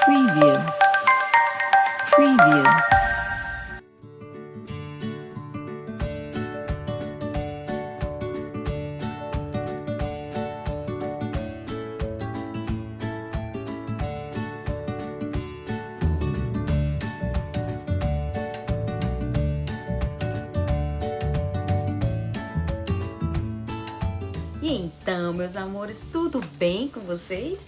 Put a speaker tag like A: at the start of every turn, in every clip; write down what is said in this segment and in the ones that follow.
A: Preview. Preview.
B: E então, meus amores, tudo bem com vocês?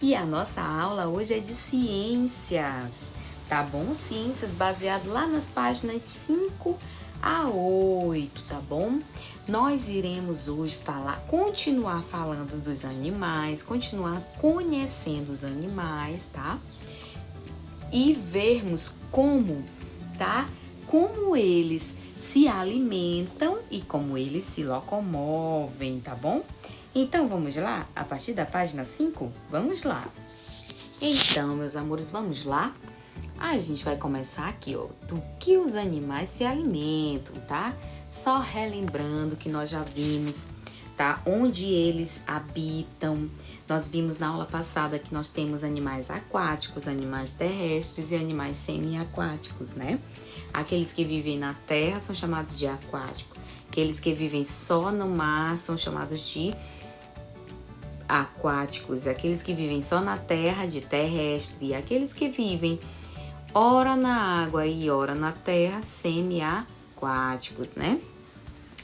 B: E a nossa aula hoje é de ciências, tá bom? Ciências baseado lá nas páginas 5 a 8, tá bom? Nós iremos hoje continuar falando dos animais, continuar conhecendo os animais, tá? E vermos como, tá? Como eles se alimentam e como eles se locomovem, tá bom? Então, vamos lá? A partir da página 5? Vamos lá. Então, meus amores, vamos lá? A gente vai começar aqui, ó, do que os animais se alimentam, tá? Só relembrando que nós já vimos, tá? Onde eles habitam. Nós vimos na aula passada que nós temos animais aquáticos, animais terrestres e animais semi-aquáticos, né? Aqueles que vivem na terra são chamados de aquático. Aqueles que vivem só no mar são chamados de aquáticos. Aqueles que vivem só na terra, de terrestre. E aqueles que vivem ora na água e ora na terra, semi-aquáticos, né?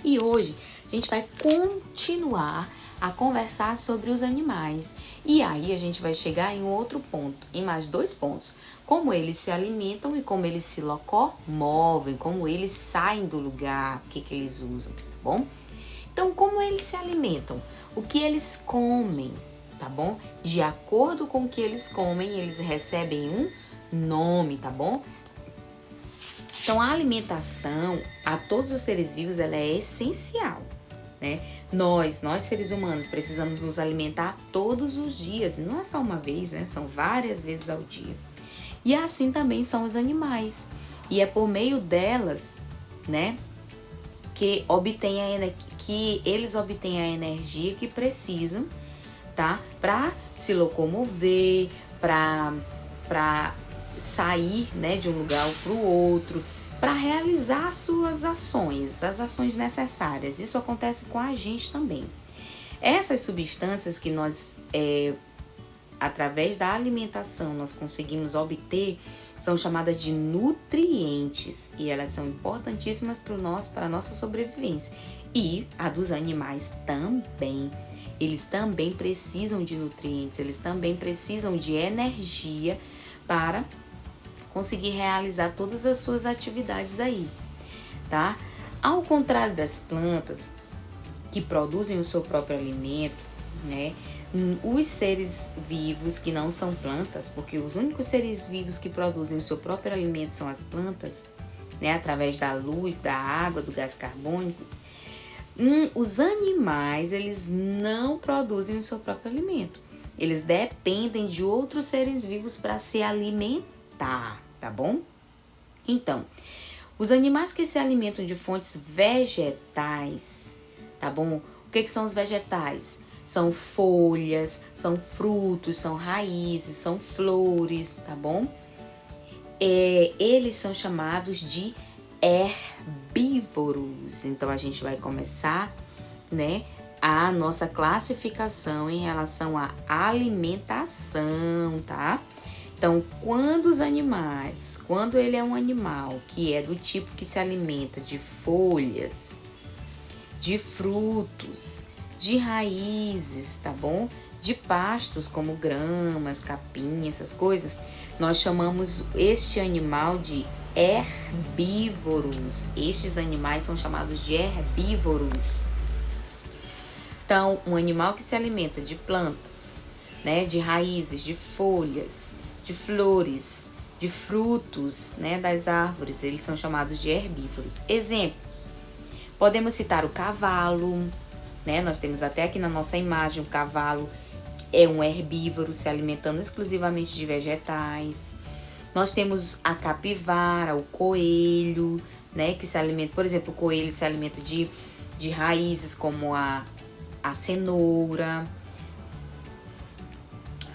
B: E hoje a gente vai continuar a conversar sobre os animais. E aí a gente vai chegar em outro ponto, em mais 2 pontos. Como eles se alimentam e como eles se locomovem, como eles saem do lugar, o que eles usam, tá bom? Então, como eles se alimentam? O que eles comem, tá bom? De acordo com o que eles comem, eles recebem um nome, tá bom? Então, a alimentação a todos os seres vivos, ela é essencial, né? Nós seres humanos, precisamos nos alimentar todos os dias, não é só uma vez, né? São várias vezes ao dia. E assim também são os animais. E é por meio delas, né, que eles obtêm a energia que precisam, tá? Para se locomover, para sair, né, de um lugar para o outro, para realizar suas ações, as ações necessárias. Isso acontece com a gente também. Essas substâncias que nós através da alimentação nós conseguimos obter, são chamadas de nutrientes e elas são importantíssimas para a nossa sobrevivência e a dos animais também. Eles também precisam de nutrientes, eles também precisam de energia para conseguir realizar todas as suas atividades aí, tá? Ao contrário das plantas que produzem o seu próprio alimento, né? Os seres vivos que não são plantas, porque os únicos seres vivos que produzem o seu próprio alimento são as plantas, né, através da luz, da água, do gás carbônico. Os animais, eles não produzem o seu próprio alimento. Eles dependem de outros seres vivos para se alimentar, tá bom? Então, os animais que se alimentam de fontes vegetais, tá bom? O que são os vegetais? São folhas, são frutos, são raízes, são flores, tá bom? Eles são chamados de herbívoros. Então, a gente vai começar, né, a nossa classificação em relação à alimentação, tá? Então, quando ele é um animal que é do tipo que se alimenta de folhas, de frutos, de raízes, tá bom? De pastos como gramas, capim, essas coisas, nós chamamos este animal de herbívoros. Estes animais são chamados de herbívoros. Então, um animal que se alimenta de plantas, né, de raízes, de folhas, de flores, de frutos, né, das árvores, eles são chamados de herbívoros. Exemplos: podemos citar o cavalo, né? Nós temos até aqui na nossa imagem o cavalo é um herbívoro se alimentando exclusivamente de vegetais. Nós temos a capivara, o coelho, né? Que se alimenta, por exemplo, o coelho se alimenta de raízes como a cenoura,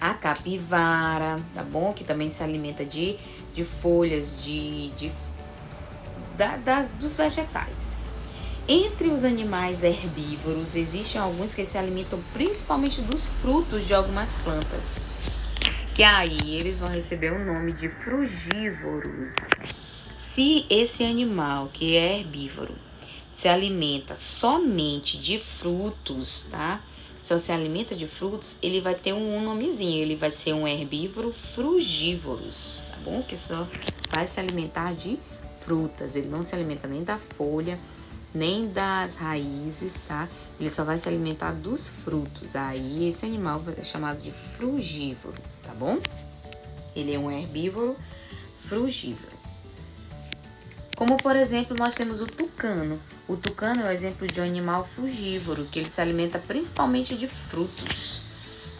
B: A capivara, tá bom? Que também se alimenta de folhas dos vegetais. Entre os animais herbívoros, existem alguns que se alimentam principalmente dos frutos de algumas plantas. Que aí eles vão receber o nome de frugívoros. Se esse animal que é herbívoro se alimenta somente de frutos, tá? Só se alimenta de frutos, ele vai ter um nomezinho. Ele vai ser um herbívoro frugívoros, tá bom? Que só vai se alimentar de frutas. Ele não se alimenta nem da folha, nem das raízes, tá? Ele só vai se alimentar dos frutos. Aí esse animal é chamado de frugívoro, tá bom? Ele é um herbívoro frugívoro. Como, por exemplo, nós temos o tucano. O tucano é um exemplo de um animal frugívoro, que ele se alimenta principalmente de frutos,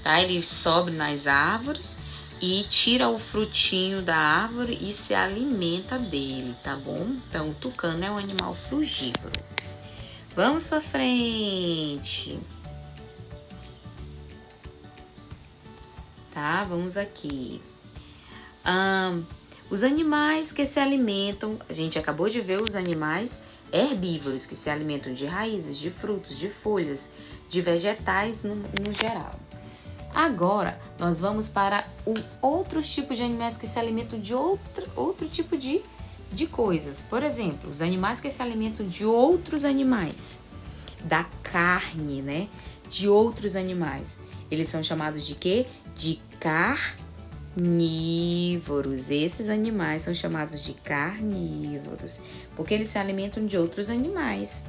B: tá? Ele sobe nas árvores e tira o frutinho da árvore e se alimenta dele, tá bom? Então, o tucano é um animal frugívoro. Vamos pra frente. Tá? Vamos aqui. Os animais que se alimentam, a gente acabou de ver os animais herbívoros, que se alimentam de raízes, de frutos, de folhas, de vegetais no geral. Agora, nós vamos para outros tipos de animais que se alimentam de outro tipo de coisas. Por exemplo, os animais que se alimentam de outros animais, da carne, né? De outros animais. Eles são chamados de quê? De carnívoros. Esses animais são chamados de carnívoros, porque eles se alimentam de outros animais.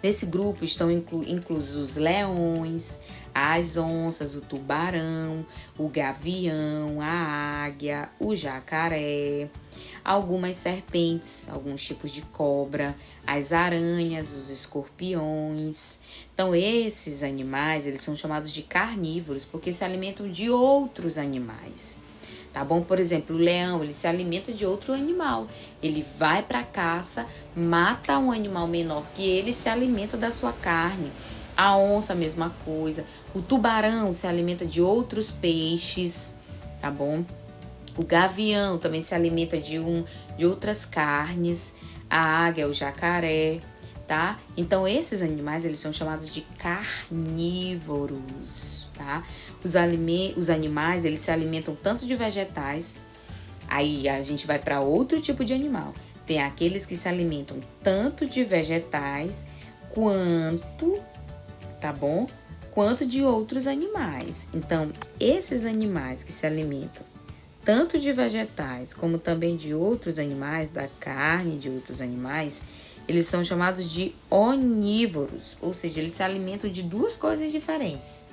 B: Nesse grupo estão inclusos os leões, as onças, o tubarão, o gavião, a águia, o jacaré, algumas serpentes, alguns tipos de cobra, as aranhas, os escorpiões. Então, esses animais, eles são chamados de carnívoros porque se alimentam de outros animais. Tá bom? Por exemplo, o leão, ele se alimenta de outro animal. Ele vai para a caça, mata um animal menor que ele, se alimenta da sua carne. A onça, a mesma coisa. O tubarão se alimenta de outros peixes, tá bom? O gavião também se alimenta de outras carnes. A águia, o jacaré, tá? Então, esses animais, eles são chamados de carnívoros, tá? Os animais, eles se alimentam tanto de vegetais. Aí, a gente vai para outro tipo de animal. Tem aqueles que se alimentam tanto de vegetais quanto, tá bom? Quanto de outros animais. Então, esses animais que se alimentam tanto de vegetais como também de outros animais, da carne de outros animais, eles são chamados de onívoros, ou seja, eles se alimentam de duas coisas diferentes.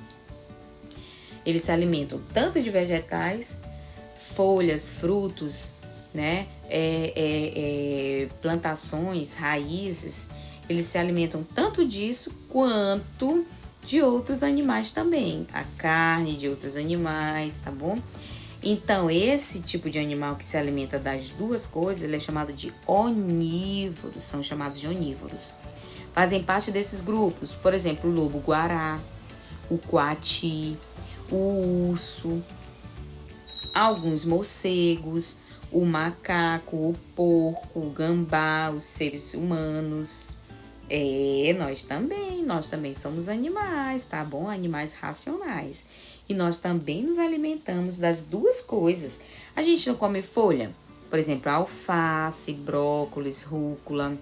B: Eles se alimentam tanto de vegetais, folhas, frutos, né, plantações, raízes. Eles se alimentam tanto disso quanto de outros animais também, a carne de outros animais, tá bom? Então, esse tipo de animal que se alimenta das duas coisas, ele é chamado de onívoros, são chamados de onívoros. Fazem parte desses grupos, por exemplo, o lobo-guará, o coati, o urso, alguns morcegos, o macaco, o porco, o gambá, os seres humanos. Nós também somos animais, tá bom? Animais racionais. E nós também nos alimentamos das duas coisas. A gente não come folha? Por exemplo, alface, brócolis, rúcula.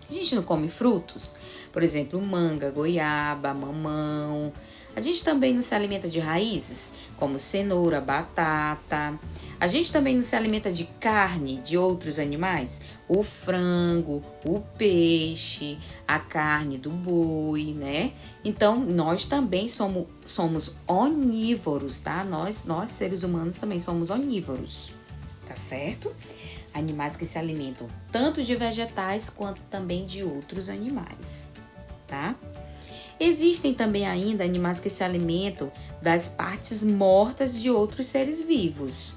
B: A gente não come frutos? Por exemplo, manga, goiaba, mamão. A gente também não se alimenta de raízes, como cenoura, batata. A gente também não se alimenta de carne de outros animais, o frango, o peixe, a carne do boi, né? Então, nós também somos onívoros, tá? Nós seres humanos também somos onívoros, tá certo? Animais que se alimentam tanto de vegetais quanto também de outros animais, tá? Existem também ainda animais que se alimentam das partes mortas de outros seres vivos,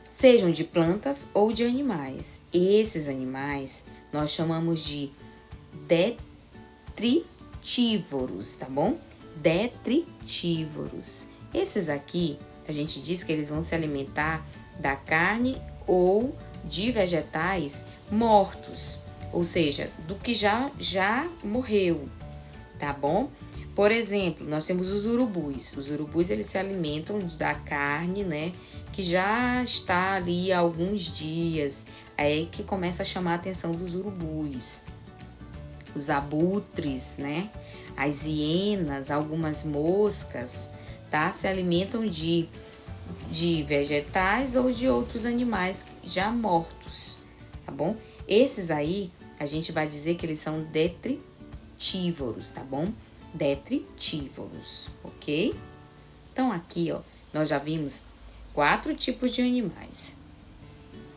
B: sejam de plantas ou de animais. Esses animais nós chamamos de detritívoros, tá bom? detritívoros. Esses aqui, a gente diz que eles vão se alimentar da carne ou de vegetais mortos, ou seja, do que já morreu, tá bom? Por exemplo, nós temos os urubus. Os urubus, eles se alimentam da carne, né, que já está ali há alguns dias. É aí que começa a chamar a atenção dos urubus. Os abutres, né, as hienas, algumas moscas, tá, se alimentam de vegetais ou de outros animais já mortos, tá bom? Esses aí, a gente vai dizer que eles são detritívoros, tá bom? Detritívoros, ok? Então, aqui, ó, nós já vimos 4 tipos de animais,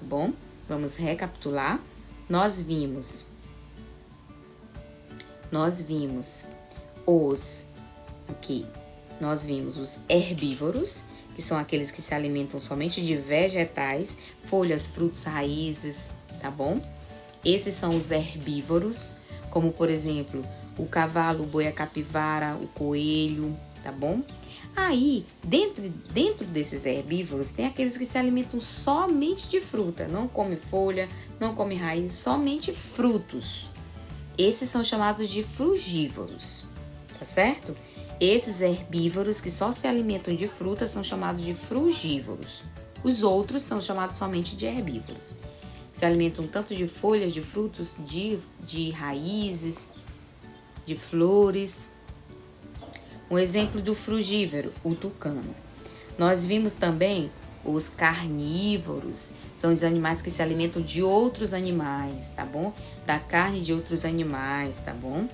B: tá bom? Vamos recapitular. Nós vimos os herbívoros, que são aqueles que se alimentam somente de vegetais, folhas, frutos, raízes, tá bom? Esses são os herbívoros, como por exemplo, o cavalo, o boi, a capivara, o coelho, tá bom? Aí, dentro desses herbívoros, tem aqueles que se alimentam somente de fruta, não come folha, não come raiz, somente frutos. Esses são chamados de frugívoros, tá certo? Esses herbívoros que só se alimentam de frutas são chamados de frugívoros. Os outros são chamados somente de herbívoros. Se alimentam tanto de folhas, de frutos, de raízes, de flores. Um exemplo do frugívoro, o tucano. Nós vimos também os carnívoros, são os animais que se alimentam de outros animais, tá bom? Da carne de outros animais, tá bom?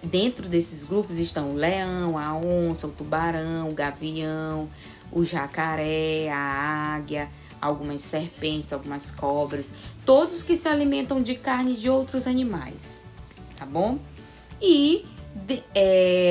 B: Dentro desses grupos estão o leão, a onça, o tubarão, o gavião, o jacaré, a águia, algumas serpentes, algumas cobras, todos que se alimentam de carne de outros animais, tá bom? E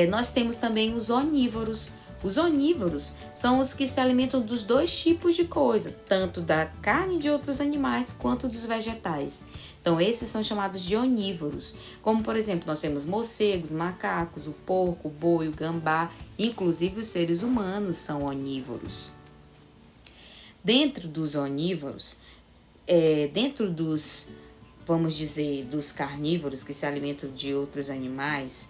B: nós temos também os onívoros. Os onívoros são os que se alimentam dos 2 tipos de coisa, tanto da carne de outros animais quanto dos vegetais. Então, esses são chamados de onívoros. Como, por exemplo, nós temos morcegos, macacos, o porco, o boi, o gambá, inclusive os seres humanos são onívoros. Dentro dos onívoros, vamos dizer, dos carnívoros que se alimentam de outros animais,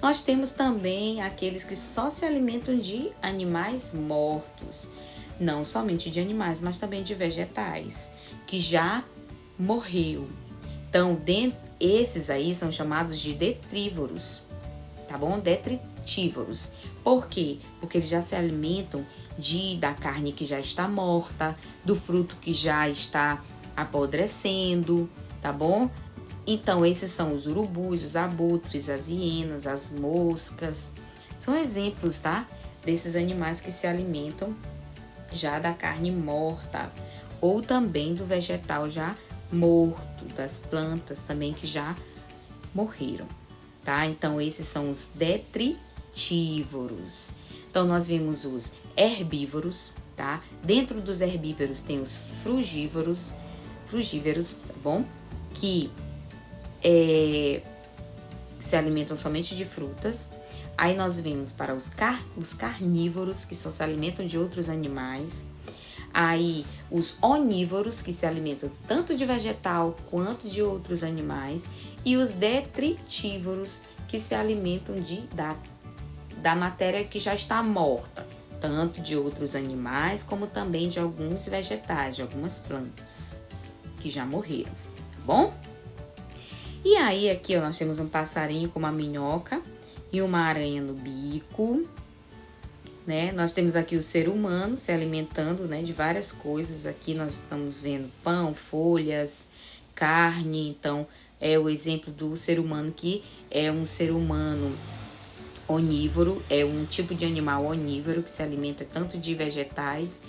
B: nós temos também aqueles que só se alimentam de animais mortos. Não somente de animais, mas também de vegetais, que já morreu. Então, esses aí são chamados de detrívoros, tá bom? Detritívoros. Por quê? Porque eles já se alimentam da carne que já está morta, do fruto que já está apodrecendo, tá bom? Então, esses são os urubus, os abutres, as hienas, as moscas. São exemplos, tá? Desses animais que se alimentam já da carne morta ou também do vegetal já morto, das plantas também que já morreram, tá? Então, esses são os detritívoros. Então, nós vimos os herbívoros, tá? Dentro dos herbívoros tem os frugívoros, tá bom? Que se alimentam somente de frutas. Aí nós vimos para os carnívoros, que só se alimentam de outros animais. Aí os onívoros, que se alimentam tanto de vegetal quanto de outros animais. E os detritívoros, que se alimentam da matéria que já está morta, tanto de outros animais como também de alguns vegetais, de algumas plantas que já morreram, tá bom? E aí aqui ó, nós temos um passarinho com uma minhoca e uma aranha no bico, né? Nós temos aqui o ser humano se alimentando, né, de várias coisas. Aqui nós estamos vendo pão, folhas, carne. Então é o exemplo do ser humano, que é um ser humano onívoro, é um tipo de animal onívoro que se alimenta tanto de vegetais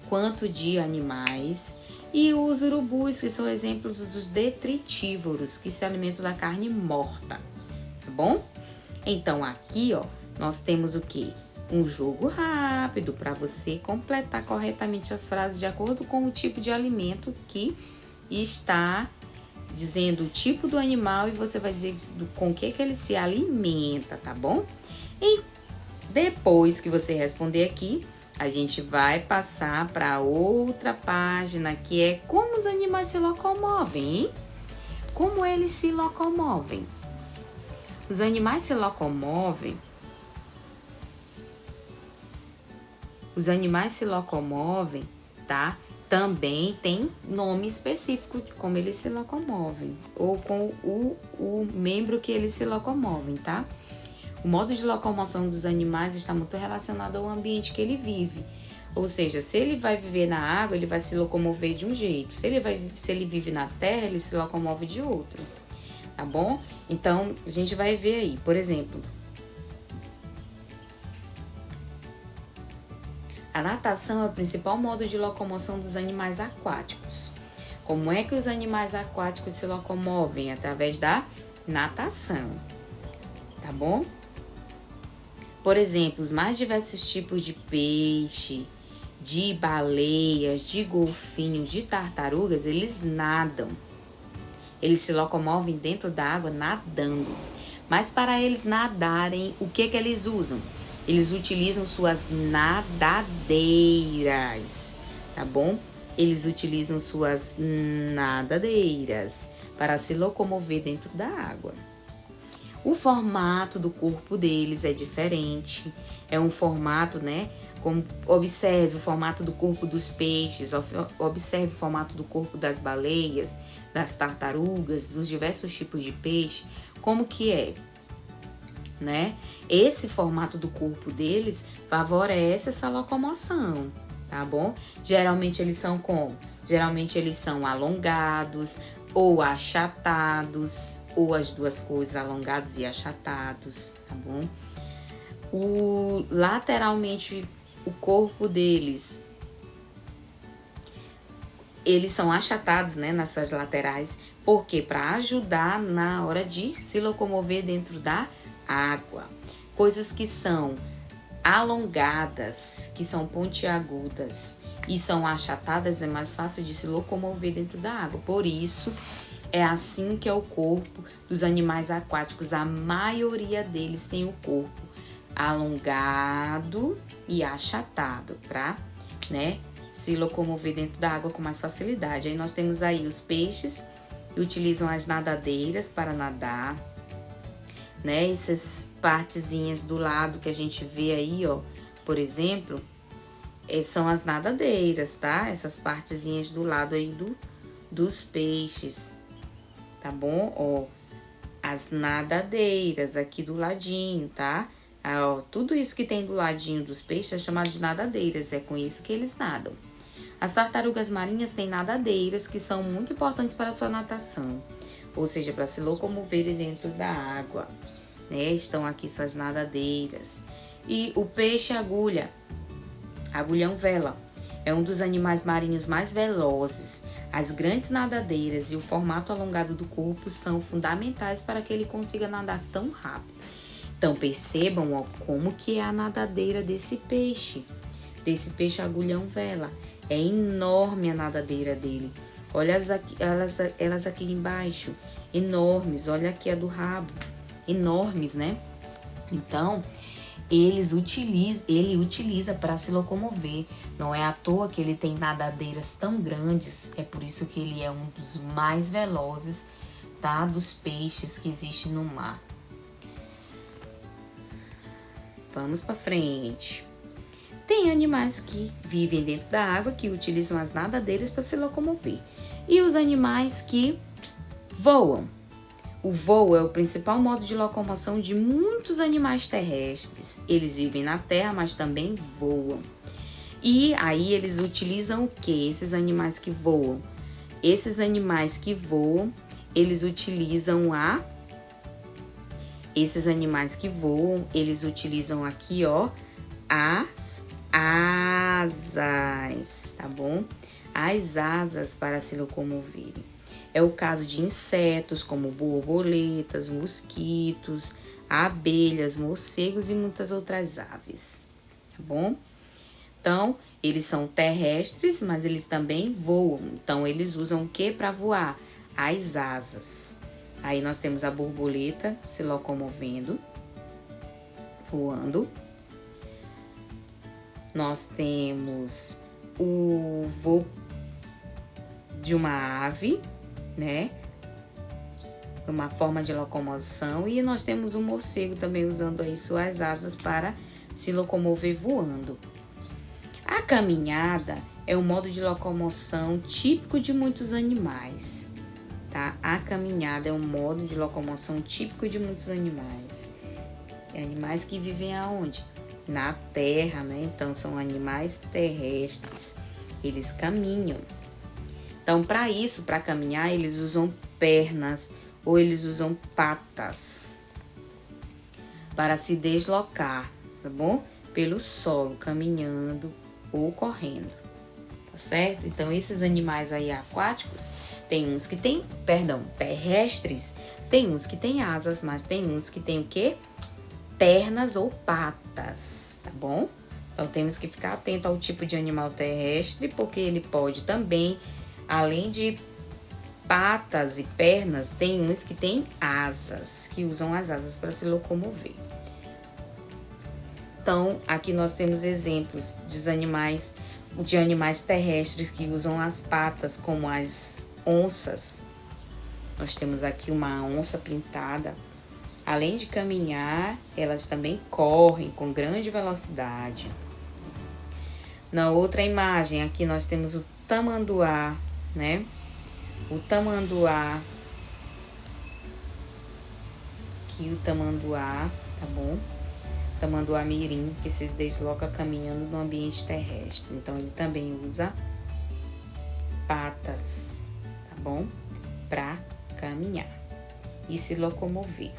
B: quanto de animais. E os urubus, que são exemplos dos detritívoros, que se alimentam da carne morta, tá bom? Então, aqui, ó, nós temos o quê? Um jogo rápido para você completar corretamente as frases de acordo com o tipo de alimento que está dizendo o tipo do animal e você vai dizer com que ele se alimenta, tá bom? E depois que você responder aqui, a gente vai passar para outra página, que é como os animais se locomovem, hein? Como eles se locomovem. Os animais se locomovem. Os animais se locomovem, tá? Também tem nome específico de como eles se locomovem, ou com o membro que eles se locomovem, tá? O modo de locomoção dos animais está muito relacionado ao ambiente que ele vive. Ou seja, se ele vai viver na água, ele vai se locomover de um jeito. Se ele vive na terra, ele se locomove de outro. Tá bom? Então, a gente vai ver aí, por exemplo, a natação é o principal modo de locomoção dos animais aquáticos. Como é que os animais aquáticos se locomovem? Através da natação. Tá bom? Por exemplo, os mais diversos tipos de peixe, de baleias, de golfinhos, de tartarugas, eles nadam. Eles se locomovem dentro da água nadando. Mas para eles nadarem, o que eles usam? Eles utilizam suas nadadeiras, tá bom? Eles utilizam suas nadadeiras para se locomover dentro da água. O formato do corpo deles é diferente. É um formato, né? Observe o formato do corpo dos peixes, observe o formato do corpo das baleias, das tartarugas, dos diversos tipos de peixe, como que é, né? Esse formato do corpo deles favorece essa locomoção, tá bom? Geralmente eles são alongados ou achatados, ou as duas coisas, alongados e achatados, tá bom? Lateralmente, o corpo deles, eles são achatados, né, nas suas laterais, porque para ajudar na hora de se locomover dentro da água. Coisas que são alongadas, que são pontiagudas e são achatadas, é mais fácil de se locomover dentro da água. Por isso, é assim que é o corpo dos animais aquáticos. A maioria deles tem o corpo alongado e achatado para, né, se locomover dentro da água com mais facilidade. Aí nós temos aí os peixes que utilizam as nadadeiras para nadar, né? Essas partezinhas do lado que a gente vê aí, ó, por exemplo, são as nadadeiras, tá? Essas partezinhas do lado aí dos peixes, tá bom? Ó, as nadadeiras aqui do ladinho, tá? Ó, tudo isso que tem do ladinho dos peixes é chamado de nadadeiras, é com isso que eles nadam. As tartarugas marinhas têm nadadeiras que são muito importantes para a sua natação, ou seja, para se locomoverem dentro da água, né? Estão aqui suas nadadeiras. E o peixe agulha, agulhão-vela, é um dos animais marinhos mais velozes. As grandes nadadeiras e o formato alongado do corpo são fundamentais para que ele consiga nadar tão rápido. Então percebam, ó, como que é a nadadeira desse peixe agulhão-vela. É enorme a nadadeira dele. Olha elas aqui embaixo, enormes. Olha aqui a do rabo, enormes, né? Então, ele utiliza para se locomover. Não é à toa que ele tem nadadeiras tão grandes. É por isso que ele é um dos mais velozes, tá? Dos peixes que existem no mar. Vamos para frente. Tem animais que vivem dentro da água, que utilizam as nadadeiras para se locomover. E os animais que voam. O voo é o principal modo de locomoção de muitos animais terrestres. Eles vivem na terra, mas também voam. E aí eles utilizam o quê? Esses animais que voam. Eles utilizam aqui, ó, as asas, tá bom? As asas para se locomoverem. É o caso de insetos como borboletas, mosquitos, abelhas, morcegos e muitas outras aves, tá bom? Então, eles são terrestres, mas eles também voam. Então, eles usam o que para voar? as asas. Aí nós temos a borboleta se locomovendo, voando. Nós temos o voo de uma ave, né? Uma forma de locomoção. E nós temos o morcego também usando aí suas asas para se locomover voando. A caminhada é um modo de locomoção típico de muitos animais, tá? A caminhada é um modo de locomoção típico de muitos animais. Animais que vivem aonde? Na terra, né? Então, são animais terrestres. Eles caminham. Então, para isso, para caminhar, eles usam pernas ou eles usam patas para se deslocar, tá bom? Pelo solo, caminhando ou correndo, tá certo? Então, esses animais aí aquáticos, tem uns que tem, terrestres, tem uns que tem asas, mas tem uns que tem o quê? Pernas ou patas, tá bom? Então, temos que ficar atento ao tipo de animal terrestre, porque ele pode também, além de patas e pernas, tem uns que tem asas, que usam as asas para se locomover. Então, aqui nós temos exemplos de animais terrestres que usam as patas, como as onças. Nós temos aqui uma onça pintada. Além de caminhar, elas também correm com grande velocidade. Na outra imagem, aqui nós temos o tamanduá, né? O tamanduá. Aqui o tamanduá, tá bom? Tamanduá mirim, que se desloca caminhando no ambiente terrestre. Então, ele também usa patas, tá bom? Para caminhar e se locomover,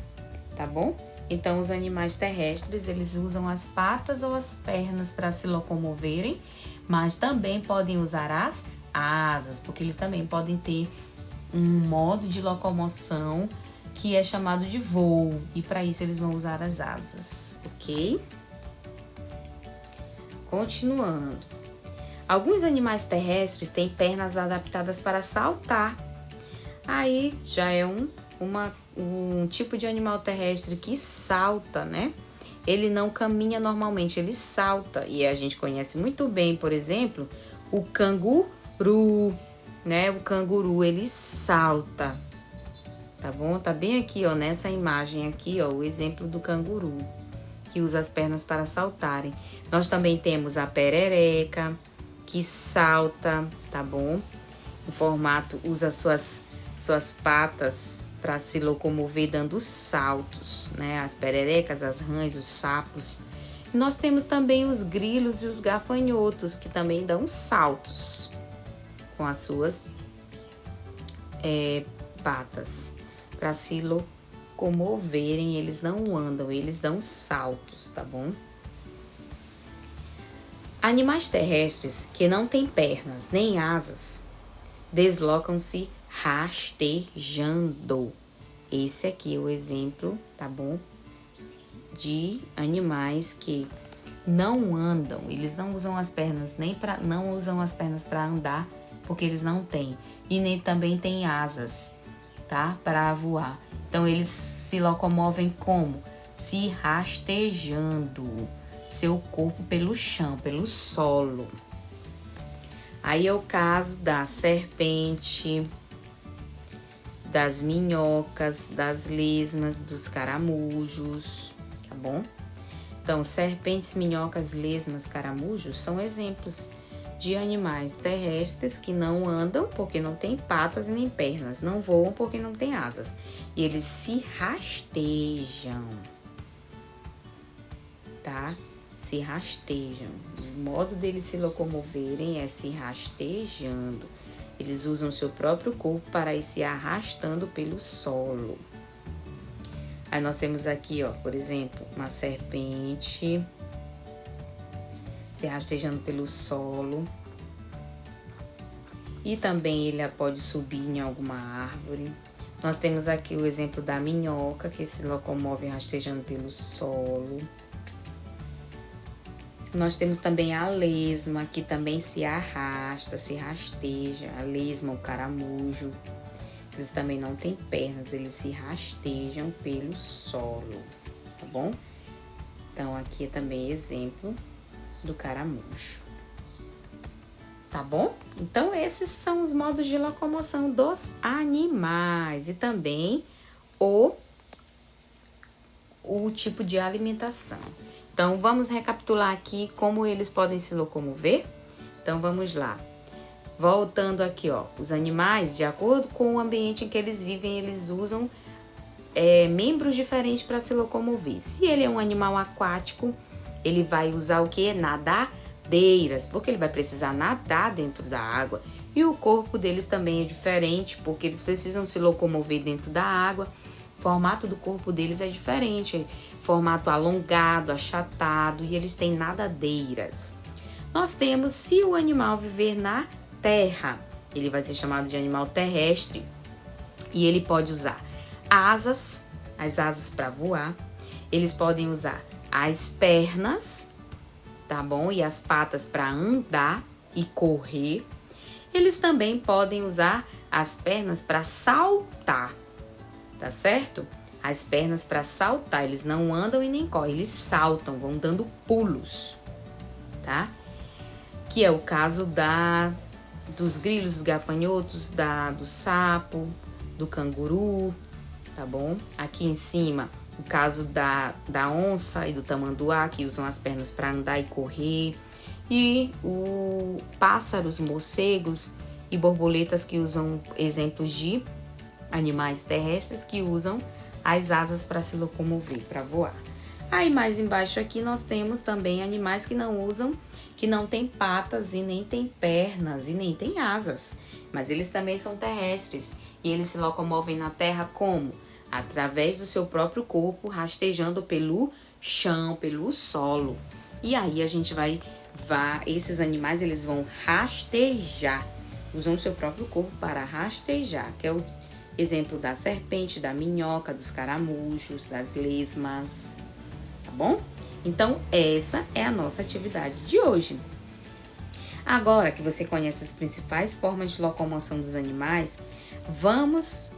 B: tá bom? Então, os animais terrestres, eles usam as patas ou as pernas para se locomoverem, mas também podem usar as asas, porque eles também podem ter um modo de locomoção que é chamado de voo, e para isso eles vão usar as asas, ok? Continuando. Alguns animais terrestres têm pernas adaptadas para saltar. Aí já é um tipo de animal terrestre que salta, né? Ele não caminha normalmente, ele salta. E a gente conhece muito bem, por exemplo, o canguru, né? O canguru, ele salta. Tá bom? Tá bem aqui, ó, nessa imagem aqui, ó, o exemplo do canguru, que usa as pernas para saltarem. Nós também temos a perereca, que salta, tá bom? O formato usa suas patas para se locomover dando saltos, né? As pererecas, as rãs, os sapos. E nós temos também os grilos e os gafanhotos, que também dão saltos com as suas patas. Para se locomoverem, eles não andam, eles dão saltos, tá bom? Animais terrestres que não têm pernas nem asas deslocam-se rastejando. Esse aqui é o exemplo, tá bom? De animais que não andam, eles não usam as pernas não usam as pernas para andar, porque eles não têm, e nem também têm asas, tá? Para voar. Então eles se locomovem como? Se rastejando seu corpo pelo chão, pelo solo. Aí é o caso da serpente, das minhocas, das lesmas, dos caramujos, tá bom? Então, serpentes, minhocas, lesmas, caramujos são exemplos de animais terrestres que não andam porque não tem patas e nem pernas, não voam porque não tem asas, e eles se rastejam, tá? Se rastejam. O modo deles se locomoverem é se rastejando. Eles usam seu próprio corpo para ir se arrastando pelo solo. Aí nós temos aqui, ó, por exemplo, uma serpente se rastejando pelo solo. E também ele pode subir em alguma árvore. Nós temos aqui o exemplo da minhoca, que se locomove rastejando pelo solo. Nós temos também a lesma, que também se arrasta, se rasteja. A lesma, o caramujo. Eles também não têm pernas, eles se rastejam pelo solo, tá bom? Então, aqui é também exemplo do caramujo. Tá bom? Então, esses são os modos de locomoção dos animais e também o tipo de alimentação. Então, vamos recapitular aqui como eles podem se locomover? Então, vamos lá. Voltando aqui, ó, os animais, de acordo com o ambiente em que eles vivem, eles usam membros diferentes para se locomover. Se ele é um animal aquático, ele vai usar o que? Nadadeiras, porque ele vai precisar nadar dentro da água. E o corpo deles também é diferente, porque eles precisam se locomover dentro da água. O formato do corpo deles é diferente, formato alongado, achatado, e eles têm nadadeiras. Nós temos, se o animal viver na terra, ele vai ser chamado de animal terrestre, e ele pode usar asas, as asas para voar. Eles podem usar as pernas, tá bom? E as patas para andar e correr. Eles também podem usar as pernas para saltar, tá certo? As pernas para saltar, eles não andam e nem correm, eles saltam, vão dando pulos, tá? Que é o caso dos grilos, dos gafanhotos, do sapo, do canguru, tá bom? Aqui em cima, o caso da onça e do tamanduá, que usam as pernas para andar e correr. E o pássaros, morcegos e borboletas, que usam exemplos de animais terrestres que usam as asas para se locomover, para voar. Aí mais embaixo aqui nós temos também animais que não usam, que não têm patas e nem têm pernas e nem têm asas, mas eles também são terrestres e eles se locomovem na terra como? Através do seu próprio corpo, rastejando pelo chão, pelo solo. E aí a gente esses animais eles vão rastejar, usam o seu próprio corpo para rastejar, que é o exemplo da serpente, da minhoca, dos caramujos, das lesmas, tá bom? Então, essa é a nossa atividade de hoje. Agora que você conhece as principais formas de locomoção dos animais, vamos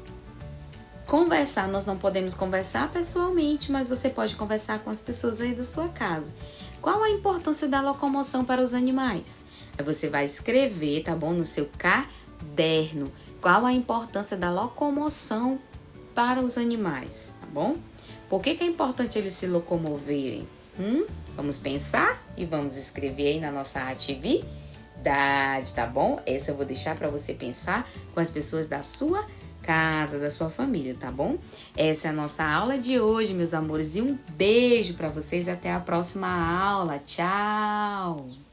B: conversar. Nós não podemos conversar pessoalmente, mas você pode conversar com as pessoas aí da sua casa. Qual a importância da locomoção para os animais? Aí você vai escrever, tá bom? No seu caderno. Qual a importância da locomoção para os animais, tá bom? Por que é importante eles se locomoverem? Vamos pensar e vamos escrever aí na nossa atividade, tá bom? Essa eu vou deixar para você pensar com as pessoas da sua casa, da sua família, tá bom? Essa é a nossa aula de hoje, meus amores, e um beijo para vocês e até a próxima aula. Tchau!